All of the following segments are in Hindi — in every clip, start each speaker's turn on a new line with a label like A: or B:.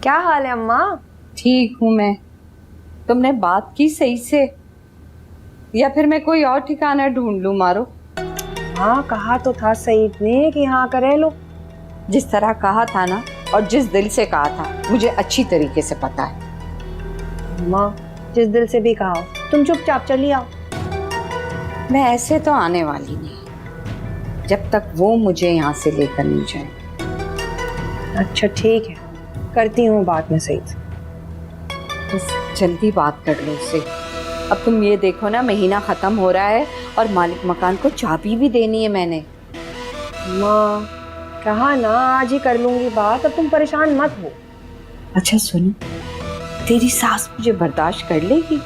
A: क्या हाल है अम्मा?
B: ठीक हूँ मैं। तुमने बात की सही से या फिर मैं कोई और ठिकाना ढूंढ लूं? मारो।
A: हाँ, कहा तो था सईद ने कि हाँ करे लो।
B: जिस तरह कहा था ना और जिस दिल से कहा था मुझे अच्छी तरीके से पता है।
A: अम्मा, जिस दिल से भी कहा हो, तुम चुपचाप चली आओ।
B: मैं ऐसे तो आने वाली नहीं जब तक वो मुझे यहाँ से लेकर नहीं जाए।
A: अच्छा ठीक है, करती हूँ बात में सईद से।
B: बस जल्दी बात कर लो उससे। अब तुम ये देखो ना, महीना खत्म हो रहा है और मालिक मकान को चाबी भी देनी है मैंने।
A: अम्मा, कहा ना आज ही कर लूंगी बात, अब तुम परेशान मत हो।
B: अच्छा सुनो, तेरी सास मुझे बर्दाश्त कर लेगी?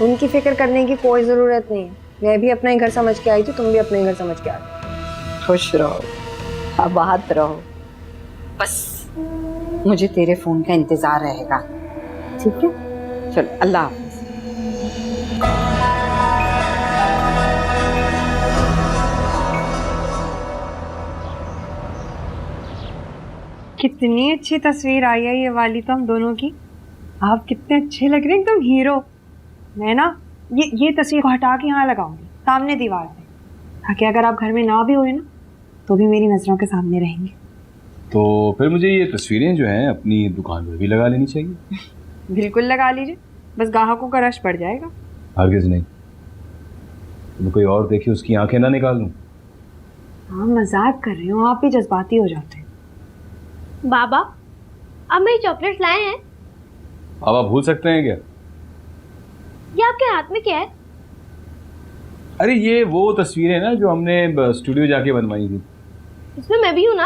A: उनकी फिक्र करने की कोई जरूरत नहीं है। मैं भी अपना ही घर समझ के आई थी, तुम भी अपना ही घर समझ के आ।
B: खुश रहो, आबाद रहो। बस मुझे तेरे फोन का इंतजार रहेगा, ठीक है? चलो, अल्लाह हाफिज।
A: कितनी अच्छी तस्वीर आई है ये वाली तो हम दोनों की। आप कितने अच्छे लग रहे हैं, एकदम हीरो। मैं ना ये तस्वीर को हटा के यहाँ लगाऊंगी सामने दीवार पे, ताकि अगर आप घर में ना भी हुए ना तो भी मेरी नजरों के सामने रहेंगे।
C: तो फिर मुझे ये तस्वीरें जो हैं अपनी दुकान पर भी लगा लेनी चाहिए।
A: बिल्कुल लगा लीजिए, बस ग्राहकों का रश पड़ जाएगा।
C: हरगिज़ नहीं। तुम कोई और देखी उसकी आंखें ना निकाल लूं।
A: हाँ, मजाक कर रही हूँ, आप भी जज्बाती हो जाते हैं।
D: बाबा, आप मेरी चॉकलेट्स लाए हैं?
C: अब आप भूल सकते हैं क्या?
D: ये आपके हाथ में क्या है?
C: अरे ये वो तस्वीरें ना जो हमने स्टूडियो जाके बनवाई थी।
D: इसमें मैं भी हूँ ना?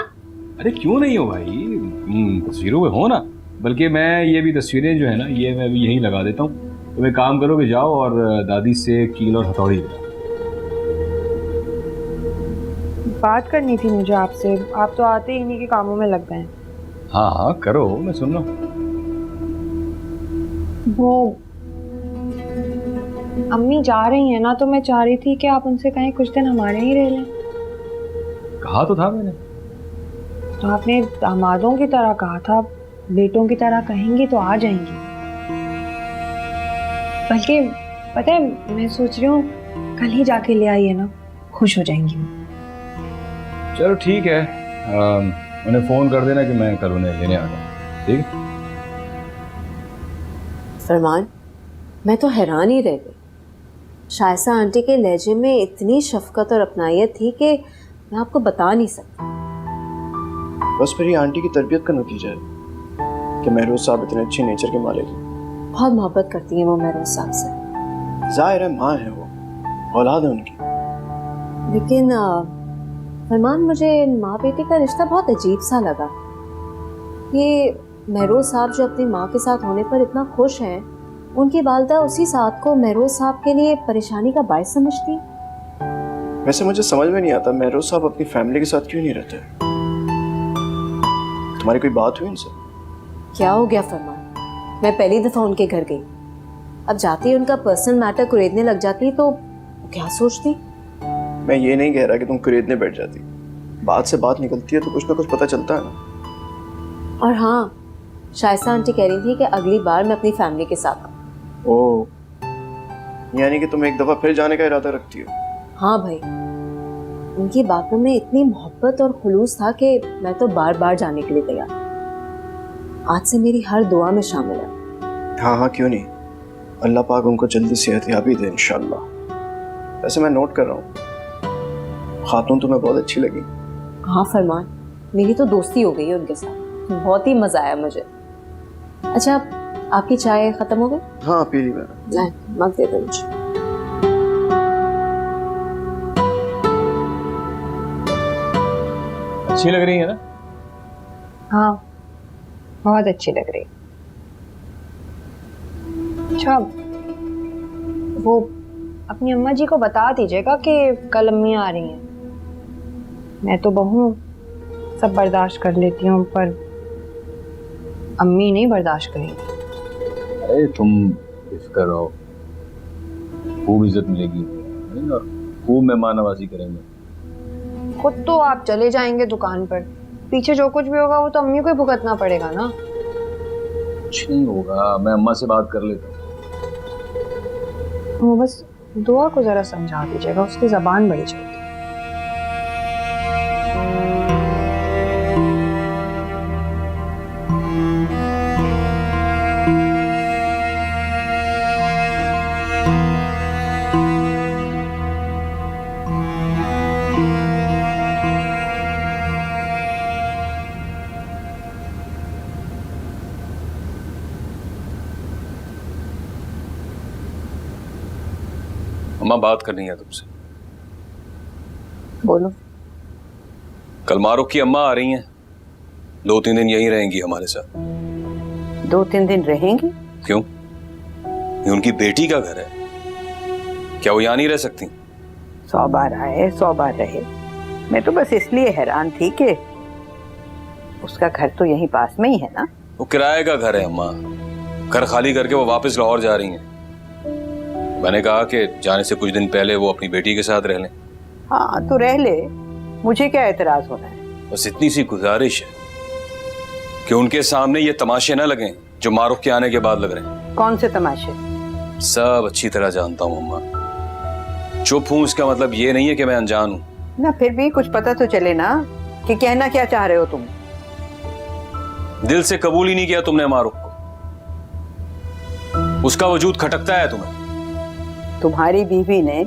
C: अरे क्यों नहीं हो भाई, तस्वीरों में हो ना। बल्कि मैं ये भी तस्वीरें जो है ना, ये मैं भी यहीं लगा देता हूँ। तुम एक काम करो कि जाओ और दादी से कील और हथौड़ी ले आओ।
A: बात करनी थी मुझे आपसे, आप तो आते ही इन्हीं के कामों में लग गए हैं।
C: हाँ हाँ करो, मैं सुन रहा हूँ।
A: वो अम्मी जा रही है ना, तो मैं चाह रही थी कि आप उनसे कहें कुछ दिन हमारे ही रह लें।
C: कहा तो था मैंने।
A: तो आपने दामादों की तरह कहा था, बेटों की तरह कहेंगी तो आ जाएंगी। बल्कि पता है, मैं सोच रही हूँ कल ही जाके ले आइए ना, खुश हो जाएंगी।
C: चलो ठीक है, उन्हें फ़ोन कर देना कि मैं कल उन्हें लेने आ जाऊँ। ठीक है?
E: फरमान, मैं तो हैरान ही रह गई। शायसा आंटी के लहजे में इतनी शफकत और अपनायत थी कि मैं आपको बता नहीं सकती।
F: बस मेरी आंटी की तरबियत का नतीजा है कि महरोज साहब इतने अच्छे नेचर के मालिक हैं।
E: बहुत मोहब्बत करती हैं वो महरोज साहब से।
F: जाहिर है माँ है वो, औलाद है उनकी।
E: लेकिन फरमान, मुझे माँ बेटी का रिश्ता बहुत अजीब सा लगा। ये महरोज साहब जो अपनी माँ के साथ होने पर इतना खुश हैं, उनकी वालदा उसी साथ को महरोज साहब के लिए परेशानी का बायस समझती।
F: वैसे मुझे समझ में नहीं आता महरोज साहब अपनी फैमिली के साथ क्यों नहीं रहते। तुम्हारी कोई बात हुई उनसे?
E: क्या हो गया फरमान, मैं पहली दफा उनके घर गई। अब जाते ही उनका पर्सनल मैटर कुरेदने लग जाती तो क्या सोचती।
F: मैं ये नहीं कह रहा कि तुम कुरेदने बैठ जाती, बात से बात निकलती है तो कुछ ना कुछ पता चलता है ना।
E: और हाँ, शायसा आंटी कह रही थी कि अगली बार मैं अपनी फैमिली के साथ आऊँ।
F: ओह, यानी कि तुम एक दफा फिर जाने का इरादा रखती हो?
E: हाँ भाई, उनकी बातों में इतनी मोहब्बत और खुलूस था कि मैं तो बार बार जाने के लिए तैयार। आज से मेरी हर दुआ में शामिल है।
F: हाँ हाँ क्यों नहीं, अल्लाह पाक उनको जल्दी सेहतयाबी दे इंशाल्लाह। वैसे मैं नोट कर रहा हूँ, खातून तुम्हें बहुत अच्छी लगी।
E: हाँ फरमान, मेरी तो दोस्ती हो गई है उनके साथ, बहुत ही मजा आया मुझे। अच्छा, आपकी चाय खत्म हो गई?
F: हाँ पी ली मैंने।
E: मग दे दो मुझे।
C: अच्छी लग रही है ना?
A: हाँ, बहुत अच्छी लग रही। अच्छा, वो अपनी अम्मा जी को बता दीजिएगा कि कल अम्मी आ रही हैं। मैं तो बहू सब बर्दाश्त कर लेती हूँ, पर अम्मी नहीं बर्दाश्त करेंगी।
C: अरे तुम बेफिक्र रहो, खूब इज्जत मिलेगी और खूब मेहमान नवाजी करेंगे।
A: खुद तो आप चले जाएंगे दुकान पर, पीछे जो कुछ भी होगा वो तो अम्मी को ही भुगतना पड़ेगा ना।
C: कुछ नहीं होगा, मैं अम्मा से बात कर लेता हूँ।
A: वो बस दुआ को जरा समझा दीजिएगा, उसकी जबान बड़ी चलती है।
C: अम्मा बात करनी है तुमसे।
B: बोलो।
C: कल मारूफ की अम्मा आ रही हैं, 2-3 दिन यहीं रहेंगी हमारे साथ।
B: 2-3 दिन रहेंगी?
C: क्यों? ये उनकी बेटी का घर है, क्या वो यहाँ नहीं रह सकती?
B: 100 बार आए 100 बार रहे। मैं तो बस इसलिए हैरान थी कि उसका घर तो यहीं पास में ही है ना।
C: वो किराए का घर है अम्मा, घर खाली करके वो वापस लाहौर जा रही हैं। मैंने कहा कि जाने से कुछ दिन पहले वो अपनी बेटी के साथ रह लें।
B: हाँ तो रह ले, मुझे क्या एतराज होना है।
C: बस इतनी सी गुजारिश है कि उनके सामने ये तमाशे ना लगें जो मारूफ के आने के बाद लग रहे हैं।
B: कौन से तमाशे?
C: सब अच्छी तरह जानता हूँ अम्मा, चुप हूँ इसका मतलब ये नहीं है कि मैं अनजान हूँ
B: ना। फिर भी कुछ पता तो चले ना कि कहना क्या चाह रहे हो तुम।
C: दिल से कबूल ही नहीं किया तुमने मारूफ को, उसका वजूद खटकता है तुम्हें।
B: तुम्हारी बीवी ने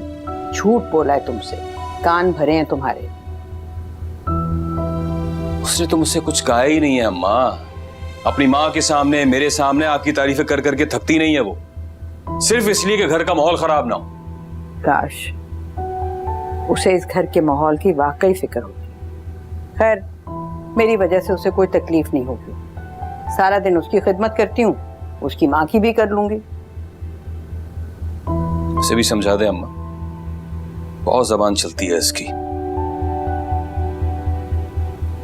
B: झूठ बोला है तुमसे, कान भरे हैं तुम्हारे।
C: उसने तो मुझसे कुछ कहा ही नहीं है अम्मा। अपनी माँ के सामने, मेरे सामने आपकी तारीफें कर करके थकती नहीं है वो, सिर्फ इसलिए कि घर का माहौल खराब ना हो।
B: काश उसे इस घर के माहौल की वाकई फिक्र होती। खैर मेरी वजह से उसे कोई तकलीफ नहीं होगी। सारा दिन उसकी खिदमत करती हूँ, उसकी माँ की भी कर लूंगी।
C: उसे भी समझा दे अम्मा, बहुत जबान चलती है इसकी।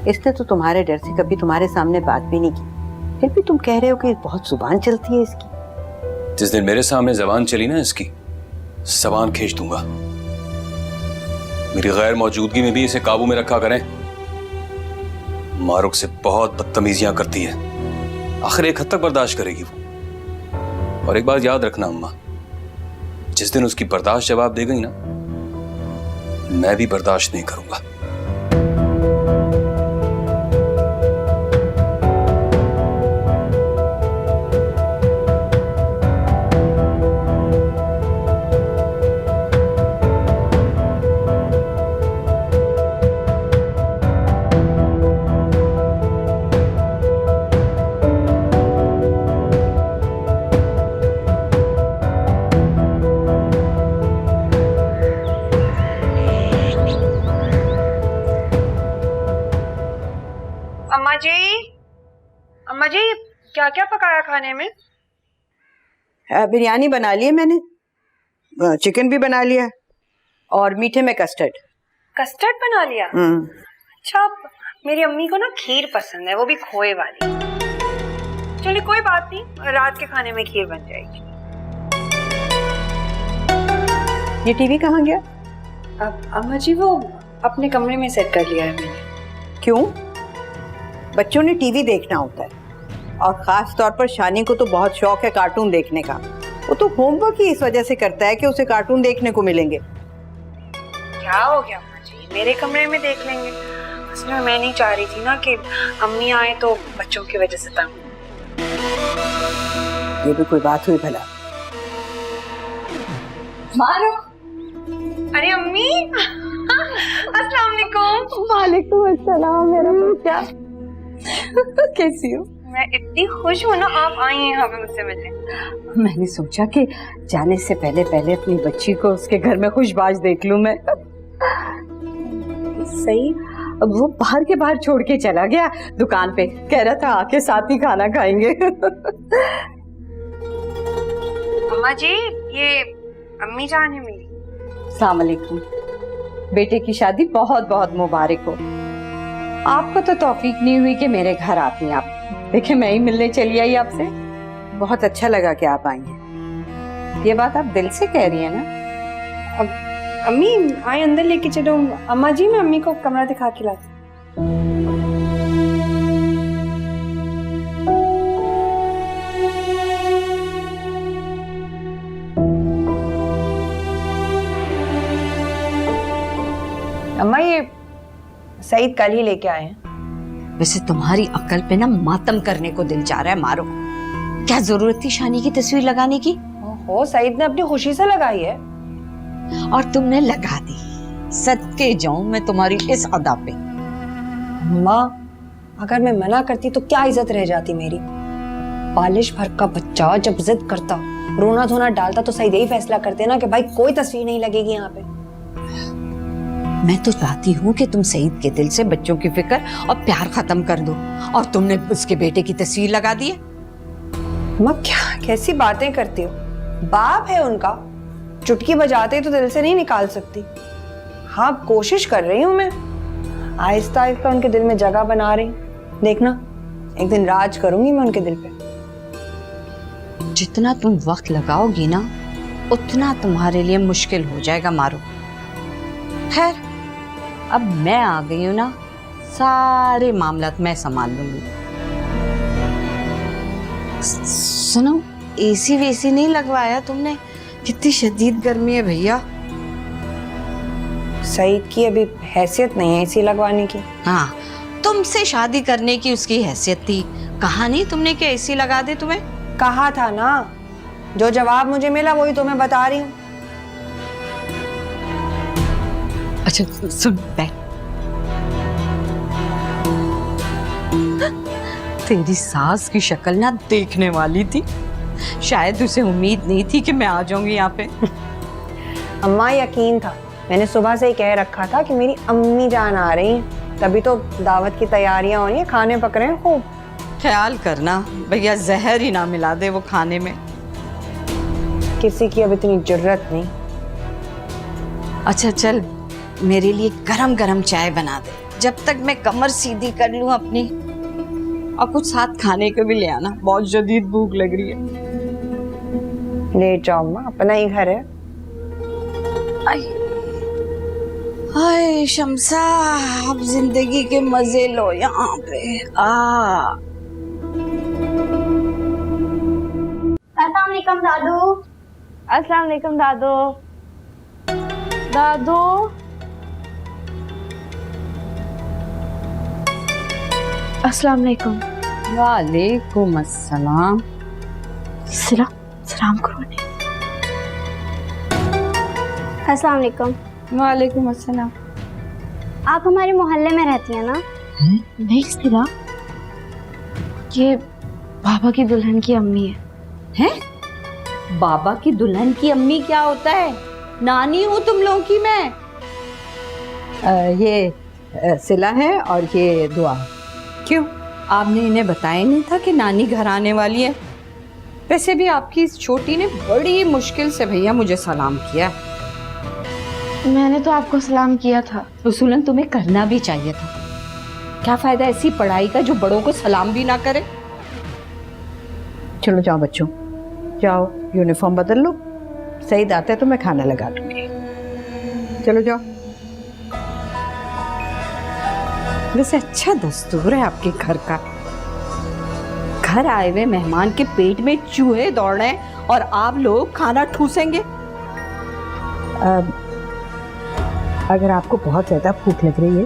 B: इसने तो तुम्हारे डर से कभी तुम्हारे सामने बात भी नहीं की, फिर भी तुम कह रहे हो कि बहुत जुबान चलती है इसकी।
C: जिस दिन मेरे सामने जबान चली ना इसकी, जबान खींच दूंगा। मेरी गैर मौजूदगी में भी इसे काबू में रखा करें। मारूफ से बहुत बदतमीजियां करती है, आखिर एक हद तक बर्दाश्त करेगी वो। और एक बात याद रखना अम्मा, जिस दिन उसकी बर्दाश्त जवाब दे गई ना, मैं भी बर्दाश्त नहीं करूंगा।
A: अम्मा जी क्या क्या पकाया खाने में?
B: बिरयानी बना ली है मैंने, चिकन भी बना लिया और मीठे में कस्टर्ड।
A: कस्टर्ड बना लिया? अच्छा, मेरी अम्मी को ना खीर पसंद है, वो भी खोए वाली। चलिए कोई बात नहीं, रात के खाने में खीर बन जाएगी।
B: ये टीवी कहाँ गया?
A: अम्मा जी वो अपने कमरे में सेट कर लिया है मैंने।
B: क्यों? बच्चों ने टीवी देखना होता है, और खास तौर पर शानी को तो बहुत शौक है कार्टून देखने का। वो तो होमवर्क ही इस वजह से करता है कि उसे कार्टून देखने को मिलेंगे।
A: क्या हो गया अम्मा जी, मेरे कमरे में देख लेंगे। उसमें मैं नहीं चाह रही थी ना कि अम्मी आए तो बच्चों की वजह से तंग।
B: ये भी कोई बात हुई भला?
A: मारो। अरे अम्मी अस्सलाम वालेकुम।
E: वालेकुम अस्सलाम मेरा बेटा। कैसी हो?
A: मैं इतनी खुश हूँ ना आप आई हैं यहाँ पे मुझसे मिलने।
E: मैंने सोचा कि जाने से पहले पहले अपनी बच्ची को उसके घर में खुशबाश देख लूं मैं। सही, अब वो बाहर के बाहर छोड़ के चला गया दुकान पे, कह रहा था आके साथ ही खाना खाएंगे।
A: अम्मा जी ये अम्मी जान है मेरी।
E: अस्सलाम वालेकुम। बेटे की शादी बहुत बहुत मुबारक हो। आपको तो तौफीक नहीं हुई कि मेरे घर आती हैं आप। देखे मैं ही मिलने चली आई आपसे।
B: बहुत अच्छा लगा कि आप आई हैं।
E: ये बात आप दिल से कह रही हैं ना?
A: अब अम्मी आए अंदर लेके चलो। अम्मा जी मैं अम्मी को कमरा दिखा के लाती। अम्मा ये सईद कल ही लेके आए हैं।
G: वैसे तुम्हारी अक्ल पे ना मातम करने को दिल चाह रहा है मारो। क्या जरूरत थी शानी की तस्वीर लगाने की?
A: ओहो, सईद ने अपनी खुशी से लगाई है।
G: और तुमने लगा दी। सदके जाऊं मैं तुम्हारी इस अदा पे।
A: अम्मा अगर मैं मना करती तो क्या इज्जत रह जाती मेरी? बालिश भर का बच्चा जब जिद करता, रोना धोना डालता तो सईद यही फैसला करते ना कि भाई कोई तस्वीर नहीं लगेगी यहाँ पे।
G: मैं तो चाहती हूँ कि तुम सईद के दिल से बच्चों की फिक्र और प्यार खत्म कर दो, और तुमने उसके बेटे की तस्वीर लगा दी है।
A: अम्मा क्या कैसी बातें करती हो? बाप है उनका, चुटकी बजाते तो दिल से नहीं निकाल सकती। हाँ कोशिश कर रही हूँ मैं, आहिस्ता आहिस्ता उनके दिल में जगह बना रही हूँ। देखना एक दिन राज करूंगी मैं उनके दिल पे।
G: जितना तुम वक्त लगाओगी ना उतना तुम्हारे लिए मुश्किल हो जाएगा मारो। खैर अब मैं आ गई हूं ना, सारे मामलात मैं संभाल लूंगी। सुनो, एसी वेसी नहीं लगवाया तुमने? कितनी शदीद गर्मी है भैया।
A: सईद की अभी हैसियत नहीं है एसी लगवाने की।
G: हाँ, तुमसे शादी करने की उसकी हैसियत थी। कहा नहीं तुमने कि एसी लगा दे तुम्हें?
A: कहा था ना, जो जवाब मुझे मिला वही तो मैं बता रही हूँ।
G: अच्छा सुन बैठ। तेरी सास की शक्ल ना देखने वाली थी, शायद उसे उम्मीद नहीं थी कि मैं आ जाऊंगी यहाँ पे।
A: अम्मा यकीन था, मैंने सुबह से ही कह रखा था कि मेरी अम्मी जान आ रही हैं, तभी तो दावत की तैयारियां हो रही हैं, खाने पक रहे हैं खूब।
G: ख्याल करना भैया जहर ही ना मिला दे वो खाने में।
A: किसी की अब इतनी जरूरत नहीं।
G: अच्छा चल, मेरे लिए गरम गरम चाय बना दे, जब तक मैं कमर सीधी कर लूं अपनी, और कुछ साथ खाने को भी ले आना, बहुत शदीद भूख लग रही है।
A: ले जाओ अम्मा, अपना ही घर है।
G: हाय शम्सा, अब जिंदगी के मजे लो यहाँ पे।
D: अस्सलाम वालेकुम दादू। अस्सलाम वालेकुम दादू। दादू अस्सलाम वालेकुम।
G: वालेकुम अस्सलाम।
D: सलाम करो ने। अस्सलाम वालेकुम।
G: वालेकुम अस्सलाम।
D: आप हमारे मोहल्ले में रहती हैं ना?
E: नहीं सिला, ये बाबा की दुल्हन की अम्मी है।
G: हैं? बाबा की दुल्हन की अम्मी क्या होता है? नानी हूँ तुम लोगों की मैं। ये सिला है और ये दुआ। क्यों, आपने इन्हें बताया नहीं था कि नानी घर आने वाली है? वैसे भी आपकी इस छोटी ने बड़ी मुश्किल से भैया मुझे सलाम किया।
E: मैंने तो आपको सलाम किया था।
G: उसूलन तुम्हें करना भी चाहिए था। क्या फायदा ऐसी पढ़ाई का जो बड़ों को सलाम भी ना करे।
B: चलो जाओ बच्चों, जाओ यूनिफॉर्म बदल लो, सईद आता है तो मैं खाना लगा दूंगी। चलो जाओ।
G: वैसे अच्छा दस्तूर है आपके घर का। घर आए हुए मेहमान के पेट में चूहे दौड़ रहे हैं और आप लोग खाना ठूसेंगे।
B: अगर आपको बहुत ज़्यादा भूख लग रही है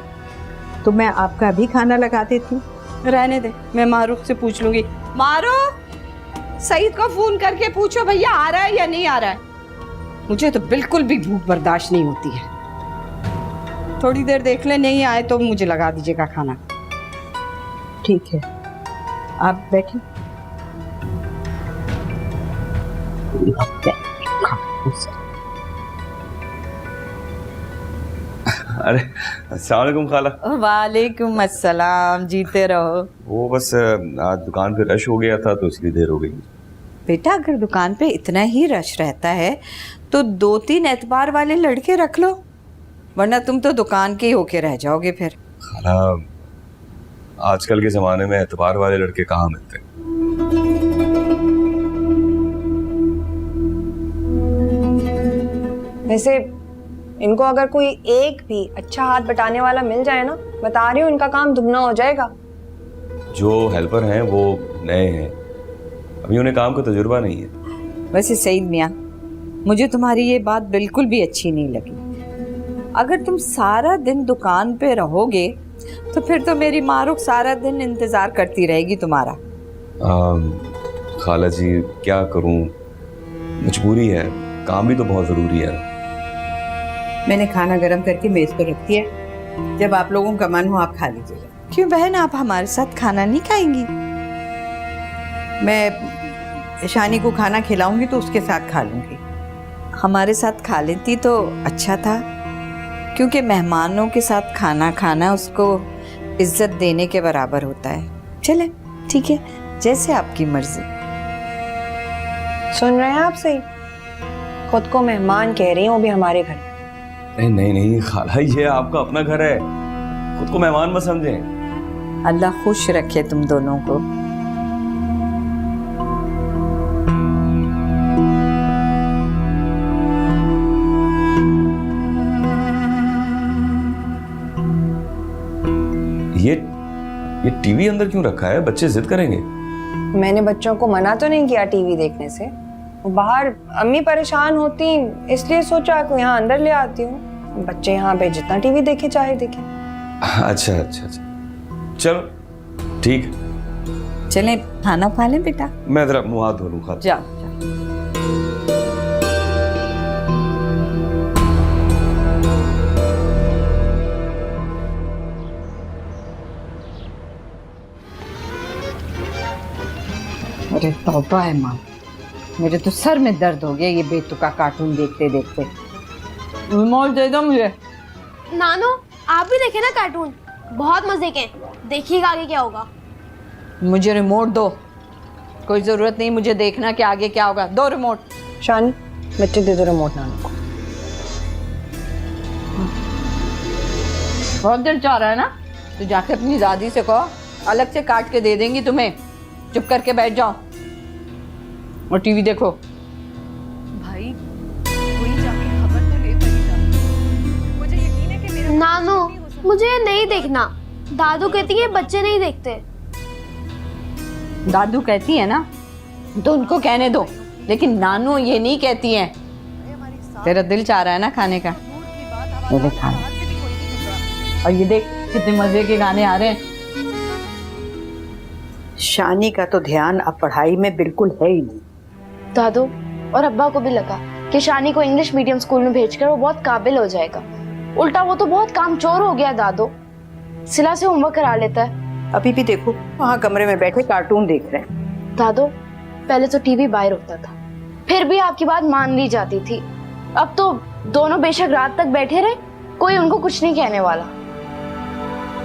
B: तो मैं आपका भी खाना लगा देती हूँ।
G: रहने दे, मैं मारूफ से पूछ लूंगी। मारूफ, सईद को फोन करके पूछो भैया आ रहा है या नहीं आ रहा है। मुझे तो बिल्कुल भी भूख बर्दाश्त नहीं होती है। थोड़ी देर देख ले, नहीं आए तो मुझे लगा दीजिएगा खाना।
B: ठीक है, आप बैठिए।
C: अरे अस्सलाम वालेकुम खाला।
G: वालेकुम अस्सलाम, जीते रहो।
C: वो बस आज दुकान पे रश हो गया था तो इसलिए देर हो गई।
G: बेटा अगर दुकान पे इतना ही रश रहता है तो 2-3 एतबार वाले लड़के रख लो, वरना तुम तो दुकान के ही होके रह जाओगे फिर।
C: खाला आजकल के ज़माने में एतबार वाले लड़के कहाँ मिलते हैं।
A: वैसे इनको अगर कोई एक भी अच्छा हाथ बटाने वाला मिल जाए ना, बता रही हूँ इनका काम दुगना हो जाएगा।
C: जो हेल्पर हैं वो नए हैं, अभी उन्हें काम का तजुर्बा नहीं है।
G: वैसे सईद मियाँ, मुझे तुम्हारी ये बात बिल्कुल भी अच्छी नहीं लगी। अगर तुम सारा दिन दुकान पे रहोगे तो फिर तो मेरी मारूख सारा दिन इंतजार करती रहेगी तुम्हारा।
C: खाला जी क्या करूं, मजबूरी है, काम भी तो बहुत जरूरी है।
B: मैंने खाना गर्म करके मेज पर रख दिया, जब आप लोगों का मन हो आप खा लीजिएगा।
G: क्यों बहन, आप हमारे साथ खाना नहीं खाएंगी?
B: मैं शानी को खाना खिलाऊंगी तो उसके साथ खा लूंगी।
G: हमारे साथ खा लेती तो अच्छा था, क्योंकि मेहमानों के साथ खाना खाना उसको इज्जत देने के बराबर होता है। चले ठीक है, जैसे आपकी मर्जी।
A: सुन रहे हैं आप सही? खुद को मेहमान कह रही हूँ, वो भी हमारे घर।
C: नहीं नहीं खाला, ये आपका अपना घर है, खुद को मेहमान मत समझें।
G: अल्लाह खुश रखे तुम दोनों को।
C: ये टीवी अंदर क्यों रखा है? बच्चे जिद करेंगे।
A: मैंने बच्चों को मना तो नहीं किया टीवी देखने से, बाहर अम्मी परेशान होती इसलिए सोचा कि यहाँ अंदर ले आती हूँ, बच्चे यहाँ पे जितना टीवी देखे चाहे देखें।
C: अच्छा अच्छा अच्छा, चलो ठीक है।
G: चले खाना खा लें बेटा।
C: मैं जरा मुंह हाथ धो लूं। खा
G: जाओ। अरे तौबा है माँ, मेरे तो सर में दर्द हो गया ये बेतुका कार्टून देखते देखते। रिमोट दे दो मुझे।
D: नानो आप भी देखे ना कार्टून, बहुत मजे के, देखिएगा आगे क्या होगा।
G: मुझे रिमोट दो, कोई जरूरत नहीं मुझे देखना कि आगे क्या होगा। दो रिमोट।
A: शानी बच्चे दे दो रिमोट नानू को।
G: बहुत दिल चाह रहा है ना, तो जाके अपनी दादी से कहो अलग से काट के दे देंगी तुम्हें। चुप करके बैठ जाओ और टीवी देखो।
H: भाई कोई जाके खबर तो ले पड़ेगा। मुझे यकीन है कि मेरा
D: नानो मुझे ये नहीं देखना, दादू कहती है बच्चे नहीं देखते।
G: दादू कहती है ना तो उनको कहने दो, लेकिन नानू ये नहीं कहती है। तेरा दिल चाह रहा है ना खाने का, ये देख खाना। और ये देख कितने मजे के गाने आ रहे हैं।
B: शानी का तो ध्यान अब पढ़ाई में बिल्कुल है ही नहीं।
I: दादू और अब्बा को भी लगा कि शानी को इंग्लिश मीडियम स्कूल में भेजकर वो बहुत काबिल हो जाएगा, उल्टा वो तो बहुत कामचोर हो गया। दादू सिला से होमवर्क करा लेता है।
B: अभी भी देखो वहाँ कमरे में बैठे कार्टून देख रहे हैं।
I: दादू पहले तो टीवी बाहर होता था, फिर भी आपकी बात मान ली जाती थी। अब तो दोनों बेशक रात तक बैठे रहे, कोई उनको कुछ नहीं कहने वाला।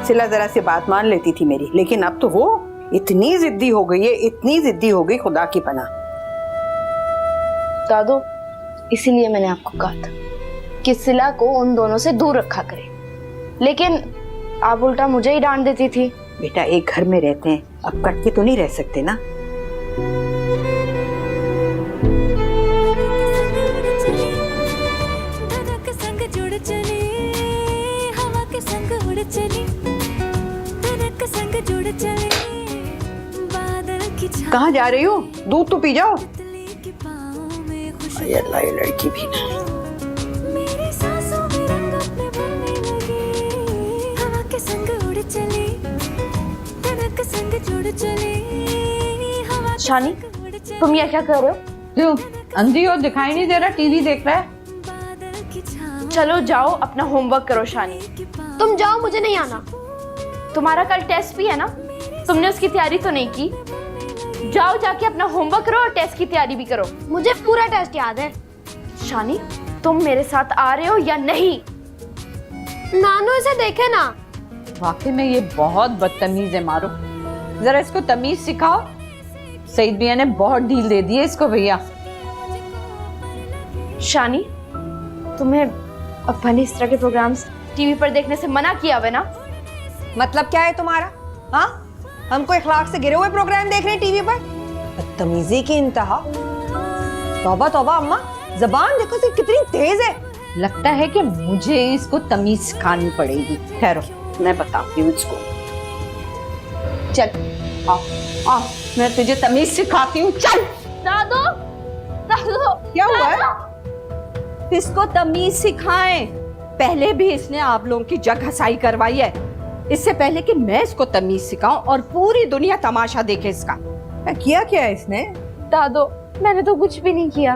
B: सिला जरा से बात मान लेती थी मेरी, लेकिन अब तो वो इतनी जिद्दी हो गई है, इतनी जिद्दी हो गई खुदा की पनाह।
I: दादू इसीलिए मैंने आपको कहा था कि सिला को उन दोनों से दूर रखा करें, लेकिन आप उल्टा मुझे ही डांट देती थी।
B: बेटा एक घर में रहते हैं, अब कट के तो नहीं रह सकते ना। कहाँ जा रही हो? दूध तो पी जाओ। ये लड़की भी ना।
I: शानी तुम ये क्या कर रहे हो?
G: क्यों अंधी हो, दिखाई नहीं दे रहा? टीवी देख रहा है।
I: चलो जाओ अपना होमवर्क करो। शानी
D: तुम जाओ, मुझे नहीं आना।
I: तुम्हारा कल टेस्ट भी है ना, तुमने उसकी तैयारी तो नहीं की? जाओ जाके अपना होमवर्क करो और टेस्ट की तैयारी भी करो।
D: मुझे पूरा टेस्ट याद है।
I: शानी तुम मेरे साथ आ रहे हो या नहीं?
D: नानू इसे देखे ना।
G: वाकई में ये बहुत बदतमीज है। मारो जरा इसको तमीज सिखाओ। सईद भैया ने बहुत ढील दे दी है इसको। भैया
I: शानी तुम्हें अब्बा ने इस तरह के प्रोग्राम्स टीवी पर देखने से मना किया हुआ ना?
A: मतलब क्या है तुम्हारा? हाँ हमको इखलाक से गिरे हुए प्रोग्राम देख रहे हैं टीवी पर? बदतमीजी की इंतहा। तौबा तौबा अम्मा, जबान देखो सी कितनी तेज है।
G: लगता है कि मुझे इसको तमीज सिखानी पड़ेगी।
B: ठहरो मैं बताती हूँ इसको।
G: चल आ मैं तुझे तमीज सिखाती हूँ। चल।
I: दादू दादू
G: क्या हुआ है? इसको तमीज सिखाएं। पहले भी इसने आप लोगों की जग हसाई करवाई है, इससे पहले कि मैं इसको तमीज सिखाऊं और पूरी दुनिया तमाशा देखे इसका।
B: किया क्या है इसने?
I: दादो, मैंने तो कुछ भी नहीं किया।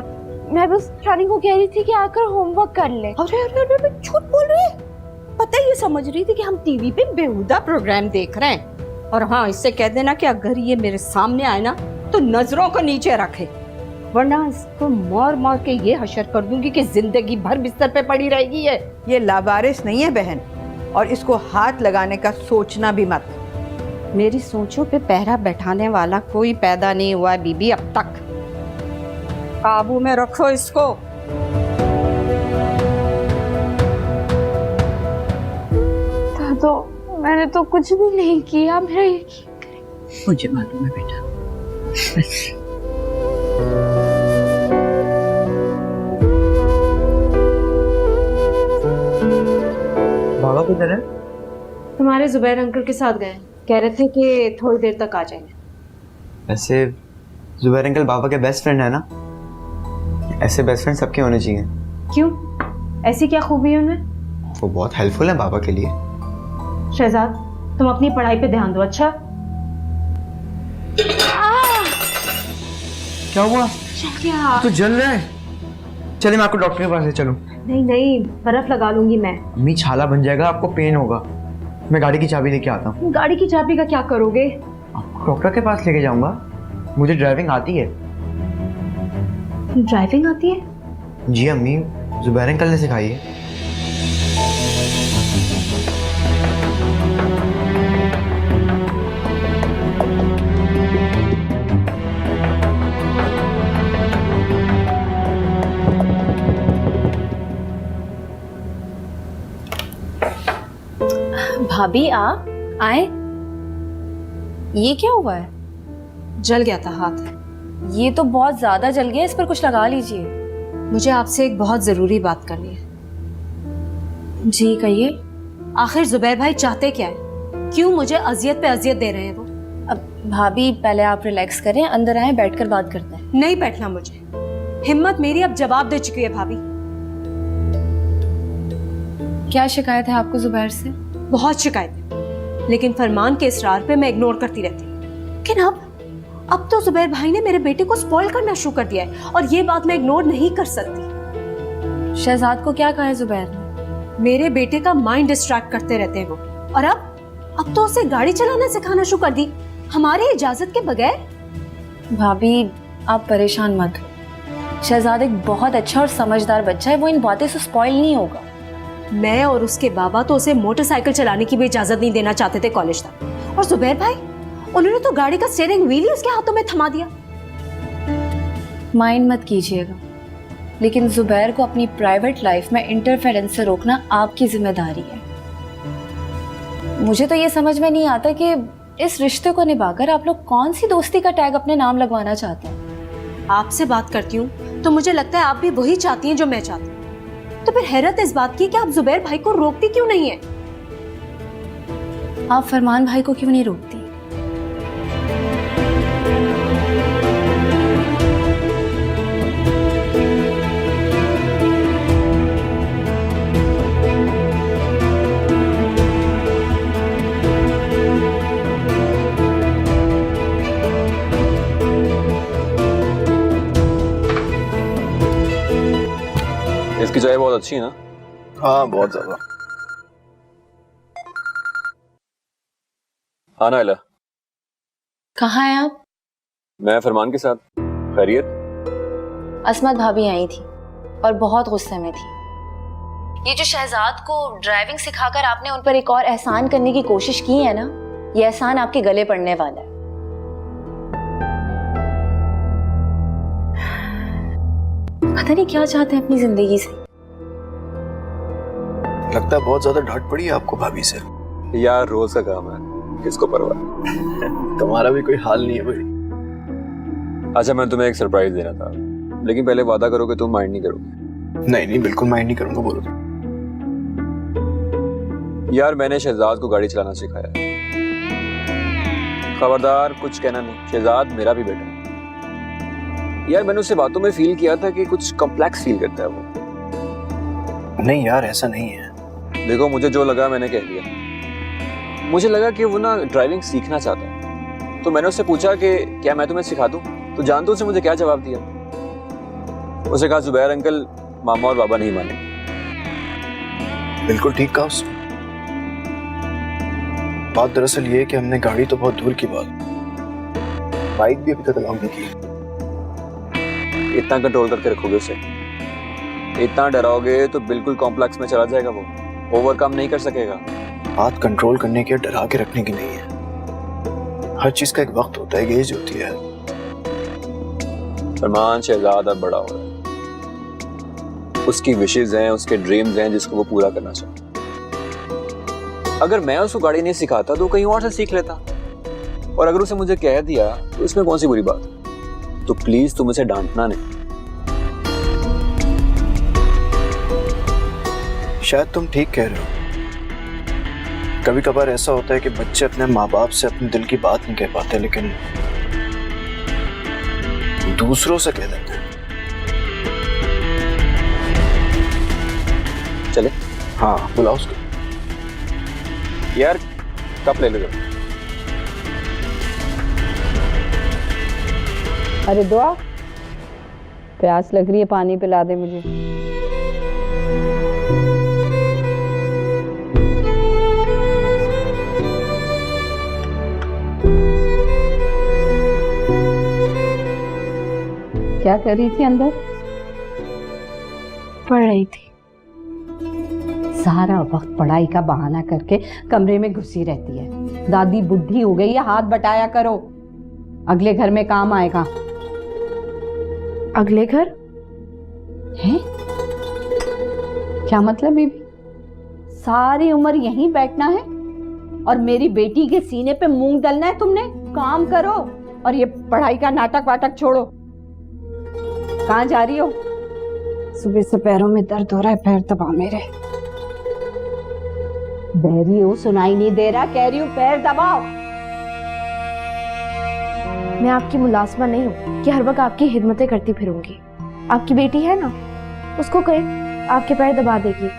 I: मैं बस शानी को कह रही थी कि आकर होमवर्क कर ले।
G: अरे अरे अरे झूठ बोल रही है। पता है, ये समझ रही थी कि हम टीवी पे बेहुदा प्रोग्राम देख रहे हैं। और हाँ, इससे कह देना कि अगर ये मेरे सामने आए ना तो नजरों को नीचे रखे, वरना इसको मार मार के ये हशर कर दूंगी कि जिंदगी भर बिस्तर पे पड़ी रहेगी।
B: ये लावारिस नहीं है बहन, और इसको हाथ लगाने का सोचना भी मत।
G: मेरी सोचों पे पहरा बैठाने वाला कोई पैदा नहीं हुआ है बीबी अब तक। काबू में रखो इसको।
I: दादो, मैंने तो कुछ भी नहीं किया, मेरा यकीन करें।
B: मुझे मालूम है बेटा।
F: बाबा किधर है?
E: तुम्हारे जुबैर अंकल के साथ गए, कह रहे थे कि थोड़ी देर तक आ जाएंगे।
J: वैसे जुबैर अंकल बाबा के बेस्ट फ्रेंड है ना? ऐसे बेस्ट फ्रेंड सबके होने चाहिए।
E: क्यों, ऐसी क्या खूबी है उनमें?
J: वो बहुत हेल्पफुल है बाबा के लिए।
E: शहजाद, तुम अपनी पढ़ाई पे ध्यान दो। अच्छा,
J: क्या हुआ?
E: क्या?
J: तो जल रहा है। चलिए मैं आपको डॉक्टर के पास ले चलूं।
E: नहीं नहीं, बर्फ लगा लूंगी मैं।
J: अम्मी, छाला बन जाएगा, आपको पेन होगा। मैं गाड़ी की चाबी लेके आता हूँ।
E: गाड़ी की चाबी का क्या करोगे?
J: आपको डॉक्टर के पास लेके जाऊंगा। मुझे ड्राइविंग आती है।
E: ड्राइविंग आती है?
J: जी अम्मी, जुबैर अंकल ने सिखाई है।
K: भाभी आप आए, ये क्या हुआ है?
E: जल गया था हाथ।
K: ये तो बहुत ज्यादा जल गया, इस पर कुछ लगा लीजिए।
E: मुझे आपसे एक बहुत जरूरी बात करनी है।
K: जी कहिए।
E: आखिर जुबैर भाई चाहते क्या है? क्यों मुझे अजियत पे अजियत दे रहे हैं वो?
K: अब भाभी पहले आप रिलैक्स करें, अंदर आए, बैठकर बात करते हैं।
E: नहीं बैठना मुझे, हिम्मत मेरी अब जवाब दे चुकी है भाभी।
K: क्या शिकायत है आपको जुबैर से?
E: बहुत शिकायतें, लेकिन फरमान के इसरार पे मैं इग्नोर करती रहती हूँ। लेकिन अब तो जुबैर भाई ने मेरे बेटे को स्पॉइल करना शुरू कर दिया है, और ये बात मैं इग्नोर नहीं कर सकती।
K: शहजाद को क्या कहा है जुबैर ने?
E: मेरे बेटे का माइंड डिस्ट्रैक्ट करते रहते हैं वो, और अब तो उसे गाड़ी चलाना सिखाना शुरू कर दी, हमारी इजाजत के बगैर।
K: भाभी आप परेशान मत हो, शहजाद एक बहुत अच्छा और समझदार बच्चा है, वो इन बातें से स्पॉइल नहीं होगा।
E: मैं और उसके बाबा तो उसे मोटरसाइकिल चलाने की भी इजाजत नहीं देना चाहते थे कॉलेज तक, और जुबैर भाई, उन्होंने तो गाड़ी का स्टीयरिंग व्हील ही उसके हाथों में थमा दिया।
K: माइंड मत कीजिएगा, लेकिन जुबैर को अपनी प्राइवेट लाइफ में इंटरफेरेंस से रोकना आपकी जिम्मेदारी है। मुझे तो ये समझ में नहीं आता कि इस रिश्ते को निभाकर आप लोग कौन सी दोस्ती का टैग अपने नाम लगवाना चाहते हैं।
E: आपसे बात करती हूँ तो मुझे लगता है आप भी वही चाहती हैं जो मैं चाहती हूँ। तो फिर हैरत इस बात की कि आप जुबैर भाई को रोकती क्यों नहीं है?
K: आप फरमान भाई को क्यों नहीं रोकती?
C: इसकी चाय बहुत अच्छी है ना?
F: हाँ, बहुत ज्यादा।
C: हाँ नाइला,
K: कहाँ हैं आप?
C: मैं फरमान के साथ। खैरियत?
K: असमत भाभी आई थी और बहुत गुस्से में थी। ये जो शहजाद को ड्राइविंग सिखाकर आपने उन पर एक और एहसान करने की कोशिश की है ना, ये एहसान आपके गले पड़ने वाला है। पता नहीं क्या चाहते हैं अपनी जिंदगी से।
F: लगता है बहुत ज्यादा डांट पड़ी है आपको भाभी से।
C: यार रोज का काम है, किसको परवाह।
F: तुम्हारा भी कोई हाल नहीं है भाई।
C: अच्छा मैं तुम्हें एक सरप्राइज देना था, लेकिन पहले वादा करो कि तुम माइंड नहीं करोगे।
F: नहीं नहीं, बिल्कुल माइंड नहीं करूंगा। बोलो।
C: यार मैंने शहजाद को गाड़ी चलाना सिखाया है। खबरदार कुछ कहना नहीं, शहजाद मेरा भी बेटा है। यार मैंने उससे बातों में फील किया था कि कुछ कॉम्प्लेक्स फील करता है वो।
F: नहीं यार, ऐसा नहीं है।
L: देखो मुझे जो लगा मैंने कह दिया। मुझे लगा कि वो ना ड्राइविंग सीखना चाहता है, तो मैंने उससे पूछा कि क्या मैं तुम्हें सिखा दूं? तो जानते हो उसने मुझे क्या जवाब दिया? उसे कहा जुबैर अंकल मामा और बाबा नहीं माने।
F: बिल्कुल ठीक कहा उसने। बात दरअसल ये है कि हमने गाड़ी तो बहुत दूर की बात, बाइक भी अभी तक अलाउ नहीं की।
L: इतना कंट्रोल करके रखोगे उसे, इतना डराओगे तो बिल्कुल कॉम्प्लेक्स में चला जाएगा, वो ओवरकम नहीं कर सकेगा।
F: बात कंट्रोल करने की, डरा के रखने की नहीं है। हर चीज का एक वक्त होता है, एज होती है।
L: फरमान शहजाद अब बड़ा हो रहा है, उसकी विशेज हैं, उसके ड्रीम्स हैं जिसको वो पूरा करना चाहता है। अगर मैं उसको गाड़ी नहीं सिखाता तो कहीं और से सीख लेता, और अगर उसे मुझे कह दिया तो इसमें कौन सी बुरी बात है? तो प्लीज तुम उसे डांटना नहीं।
F: शायद तुम ठीक कह रहे हो। कभी कभार ऐसा होता है कि बच्चे अपने माँ बाप से अपने दिल की बात नहीं कह पाते, लेकिन दूसरों से कह देते हैं।
L: चले?
F: हाँ, बुलाओ उसको।
L: यार कप ले लो।
B: अरे दुआ, प्यास लग रही है, पानी पिला दे मुझे। क्या कर रही थी अंदर?
I: पढ़ रही थी।
G: सारा वक्त पढ़ाई का बहाना करके कमरे में घुसी रहती है। दादी बुढ़ी हो गई है, हाथ बटाया करो, अगले घर में काम आएगा।
I: अगले घर
G: है? क्या मतलब बीबी? सारी उम्र यहीं बैठना है और मेरी बेटी के सीने पे मूंग दलना है तुमने? काम करो और ये पढ़ाई का नाटक वाटक छोड़ो। कहाँ जा रही हो?
B: सुबह से पैरों में दर्द हो रहा है, पैर दबा मेरे।
G: बह रही हो, सुनाई नहीं दे रहा? कह रही हूँ पैर दबाओ।
I: मैं आपकी मुलाजमा नहीं हूँ कि हर वक्त आपकी खिदमतें करती फिरूंगी। आपकी बेटी है ना, उसको कहें आपके पैर दबा देगी।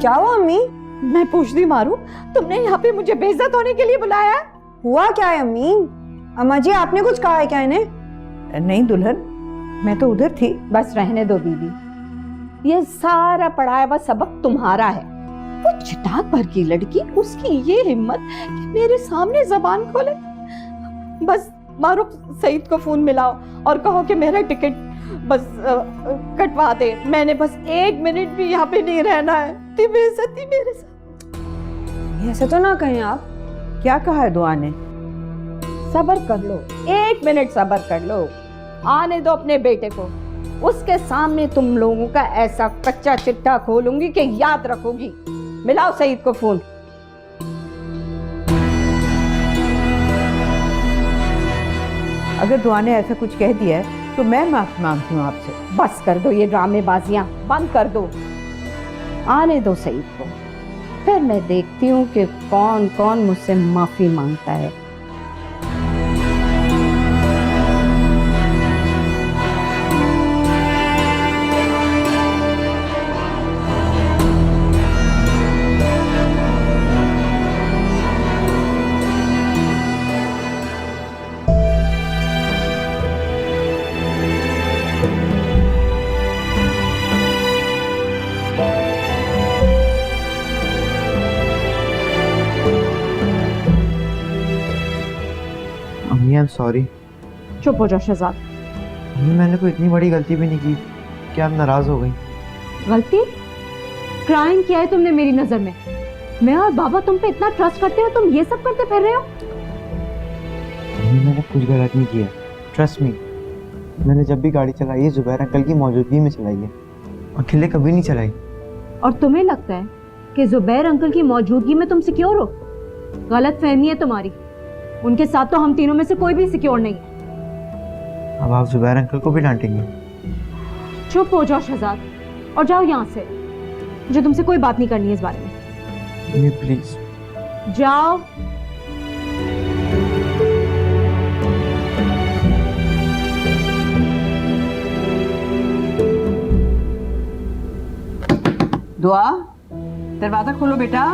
B: क्या हुआ अम्मी?
G: मैं पूछती मारू, तुमने यहाँ पे मुझे बेइज्जत होने के लिए बुलाया?
B: हुआ क्या है अम्मी? अम्मा जी आपने कुछ कहा है क्या इन्हें?
G: नहीं दुल्हन, मैं तो उधर थी। बस रहने दो बीबी, ये सारा पढ़ाया हुआ सबक तुम्हारा है। वो चिटाक भर की लड़की, उसकी ये हिम्मत कि मेरे सामने जबान खोले। बस मारू, सईद को फोन मिलाओ और कहो कि मेरा टिकट बस कटवा दे। मैंने बस 1 मिनट भी यहाँ पे नहीं रहना है। बेइज्जती मेरे साथ।
B: ऐसे तो ना कहें आप।
G: क्या कहा है दुआ ने? सब्र कर लो, 1 मिनट सब्र कर लो। आने दो अपने बेटे को, उसके सामने तुम लोगों का ऐसा कच्चा चिट्ठा खोलूंगी कि याद रखोगी। मिलाओ सईद को फोन।
M: अगर दुआ ने ऐसा कुछ कह दिया है तो मैं माफी मांगती हूँ आपसे।
G: बस कर दो ये ड्रामेबाजियां, बंद कर दो। आने दो सईद को, फिर मैं देखती हूँ कि कौन कौन मुझसे माफी मांगता है।
J: अम्मी आई एम सॉरी।
G: चुप हो जाओ शहजाद।
J: अम्मी मैंने कोई इतनी बड़ी गलती भी नहीं की, क्या आप नाराज हो गई?
G: गलती? क्राइम किया है तुमने मेरी नजर में। मैं और बाबा तुम पे इतना ट्रस्ट करते हो, तुम ये सब करते फिर रहे हो?
J: अम्मी मैंने कुछ गलत नहीं किया, ट्रस्ट मी। मैंने जब भी गाड़ी चलाई है जुबैर अंकल की मौजूदगी में चलाई है, अकेले कभी नहीं चलाई।
G: और तुम्हें लगता है कि जुबैर अंकल की मौजूदगी में तुम सिक्योर हो? गलत फहमी है तुम्हारी।
H: उनके साथ तो हम तीनों में से कोई भी सिक्योर नहीं है।
J: अब आप जुबैर अंकल को भी डांटेंगे?
H: चुप हो जाओ शहजाद और जाओ यहाँ से। मुझे तुमसे कोई बात नहीं करनी है इस बारे में।
J: ये प्लीज
H: जाओ।
G: दुआ, दरवाजा खोलो बेटा।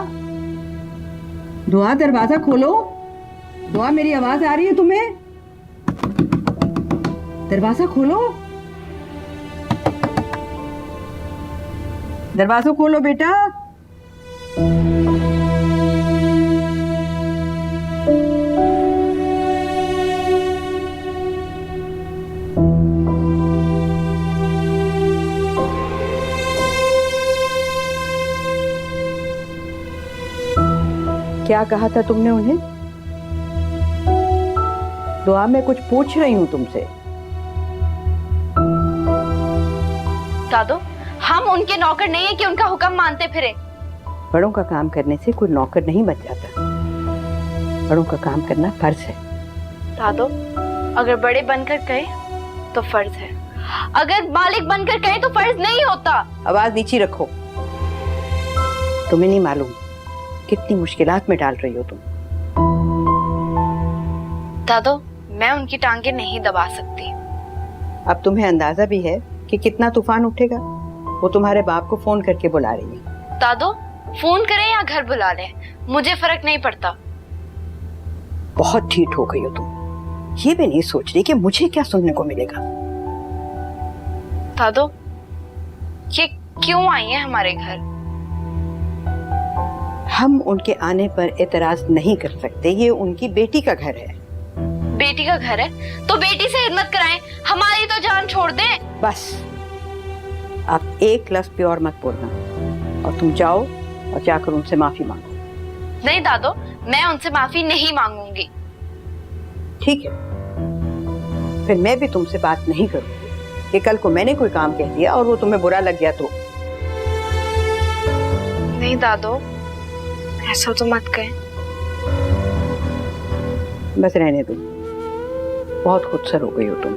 G: दुआ, दरवाजा खोलो। दुआ, मेरी आवाज आ रही है तुम्हें? दरवाजा खोलो। दरवाजा खोलो बेटा। क्या कहा था तुमने उन्हें? दुआ, मैं कुछ पूछ रही हूँ तुमसे।
I: दादो, हम उनके नौकर नहीं है कि उनका हुक्म मानते फिरे।
B: बड़ों का काम करने से कोई नौकर नहीं बच जाता। बड़ों का काम करना फर्ज है।
I: दादो, अगर बड़े बनकर कहे तो फर्ज है, अगर मालिक बनकर कहे तो फर्ज नहीं होता।
B: आवाज नीचे रखो। तुम्हें नहीं मालूम कितनी मुश्किलात में डाल रही हो तुम।
I: दादो, मैं उनकी टांगे नहीं दबा सकती।
B: अब तुम्हें अंदाजा भी है कि कितना तूफान उठेगा। वो तुम्हारे बाप को फोन करके बुला रही है।
I: दादो, फोन करें या घर बुला लें, मुझे फर्क नहीं पड़ता।
B: बहुत ढीठ हो गई हो तुम। ये भी नहीं सोच रही कि मुझे क्या सुनने को मिलेगा।
I: दादो, ये क्यों आई है हमारे घर?
B: हम उनके आने पर एतराज नहीं कर सकते। ये उनकी बेटी का घर है।
I: बेटी का घर है तो बेटी से हिम्मत कराएं, हमारी तो जान छोड़ दें।
B: बस, आप एक लफ्ज भी और मत बोलना और तुम जाओ और जाकर उनसे माफी मांगो।
I: नहीं दादो, मैं उनसे माफी नहीं मांगूंगी।
B: ठीक है, फिर मैं भी तुमसे बात नहीं करूंगी कि कल को मैंने कोई काम कह दिया और वो तुम्हें बुरा लग गया तो।
I: नहीं दादो, ऐसा तो मत कहें।
B: बस रहने दो। बहुत खुदसर हो गई हो तुम।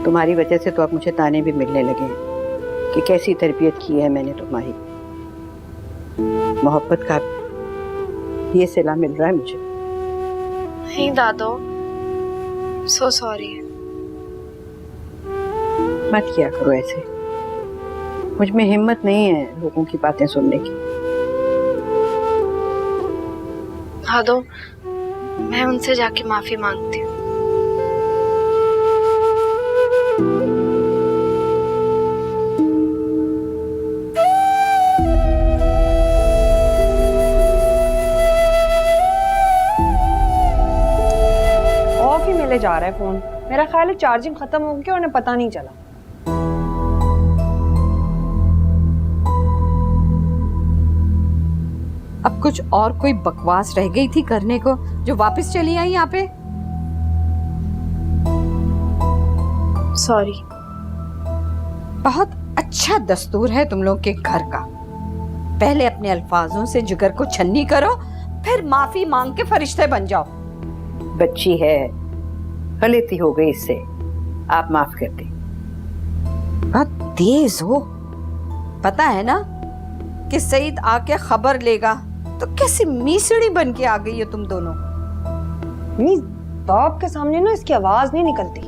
B: तुम्हारी वजह से तो अब मुझे ताने भी मिलने लगे कि कैसी तरबियत की है मैंने तुम्हारी। मोहब्बत का ये सिला मिल रहा है मुझे।
I: नहीं दादो, सो सॉरी।
B: मत किया करो ऐसे। मुझ में हिम्मत नहीं है लोगों की बातें सुनने की।
I: दादो, मैं उनसे जाके माफी मांगती हूँ।
A: ऑफ ही मिले जा रहा है फोन। मेरा ख्याल है चार्जिंग खत्म हो गई और उन्हें पता नहीं चला।
G: अब कुछ और कोई बकवास रह गई थी करने को जो वापस चली आई यहाँ पे?
I: सॉरी।
G: बहुत अच्छा दस्तूर है तुम लोग के घर का। पहले अपने अल्फाजों से जिगर को छन्नी करो, फिर माफी मांग के फरिश्ते बन जाओ।
B: बच्ची है, गलती हो गई इससे, आप माफ कर दें।
G: बहुत तेज हो। पता है ना कि सईद आके खबर लेगा तो कैसी मीसड़ी बन के आ गई हो तुम दोनों।
A: बाप के सामने ना इसकी आवाज नहीं निकलती।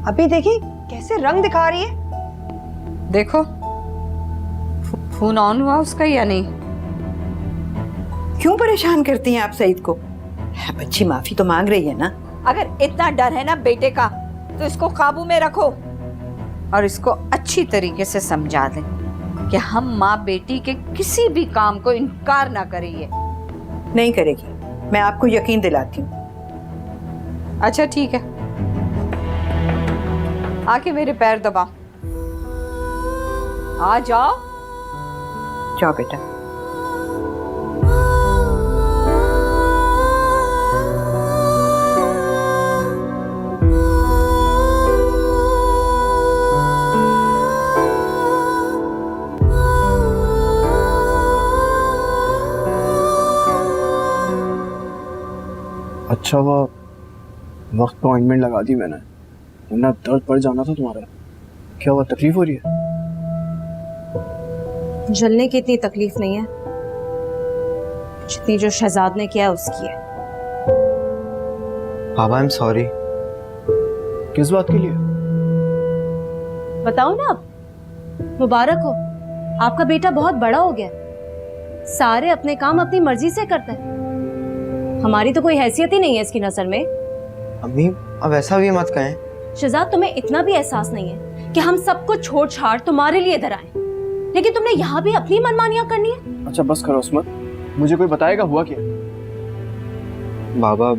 A: अभी देखी कैसे रंग दिखा रही है।
G: देखो फोन ऑन हुआ उसका या नहीं?
B: क्यों परेशान करती हैं आप सईद को? बच्ची माफी तो मांग रही है ना।
G: अगर इतना डर है ना बेटे का तो इसको काबू में रखो और इसको अच्छी तरीके से समझा दें कि हम माँ बेटी के किसी भी काम को इनकार ना करेंगे।
B: नहीं करेगी, मैं आपको यकीन दिलाती हूँ।
G: अच्छा ठीक है, आके मेरे पैर दबाओ। आ जाओ।
B: जाओ बेटा।
F: अच्छा हुआ वक्त पर ऑइंटमेंट लगा दी मैंने, वरना दर्द बढ़ जाना था तुम्हारा। क्या हुआ, तकलीफ हो रही है?
E: जलने की इतनी तकलीफ नहीं है जितनी जो शहजाद ने किया उसकी है।
J: बाबा आई एम सॉरी।
F: किस बात के लिए?
E: बताओ ना अब। मुबारक हो, आपका बेटा बहुत बड़ा हो गया, सारे अपने काम अपनी मर्जी से करता है। हमारी तो कोई हैसियत ही नहीं है इसकी नजर में।
J: अम्मी अब ऐसा भी मत कहें।
E: शहजाद, तुम्हें इतना भी एहसास नहीं है कि हम सब कुछ छोड़ छाड़ तुम्हारे लिए इधर आए, लेकिन तुमने यहाँ भी अपनी मनमानियां करनी है।
F: अच्छा बस करो अस्मत, मुझे कोई बताएगा हुआ क्या?
J: बाबा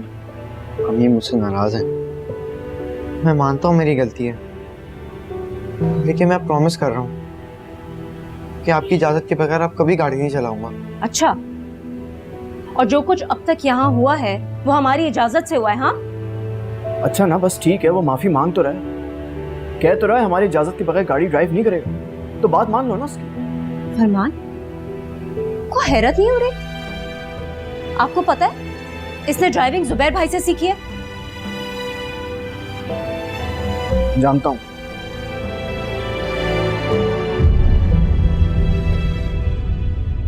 J: अम्मी मुझसे नाराज हैं। मैं मानता हूँ मेरी गलती है, लेकिन मैं प्रॉमिस कर रहा हूँ कि आपकी इजाजत के बगैर आप कभी गाड़ी नहीं चलाऊंगा।
E: अच्छा, और जो कुछ अब तक यहाँ हुआ है वो हमारी इजाजत से हुआ है? हाँ
F: अच्छा ना, बस ठीक है, वो माफी मांग तो रहा है, कह तो रहा है हमारी इजाजत के बगैर गाड़ी ड्राइव नहीं करेगा, तो बात मान लो ना उसकी।
E: फरमान को हैरत नहीं हो रही? आपको पता है इसने ड्राइविंग जुबैर भाई से सीखी है।
F: जानता हूँ,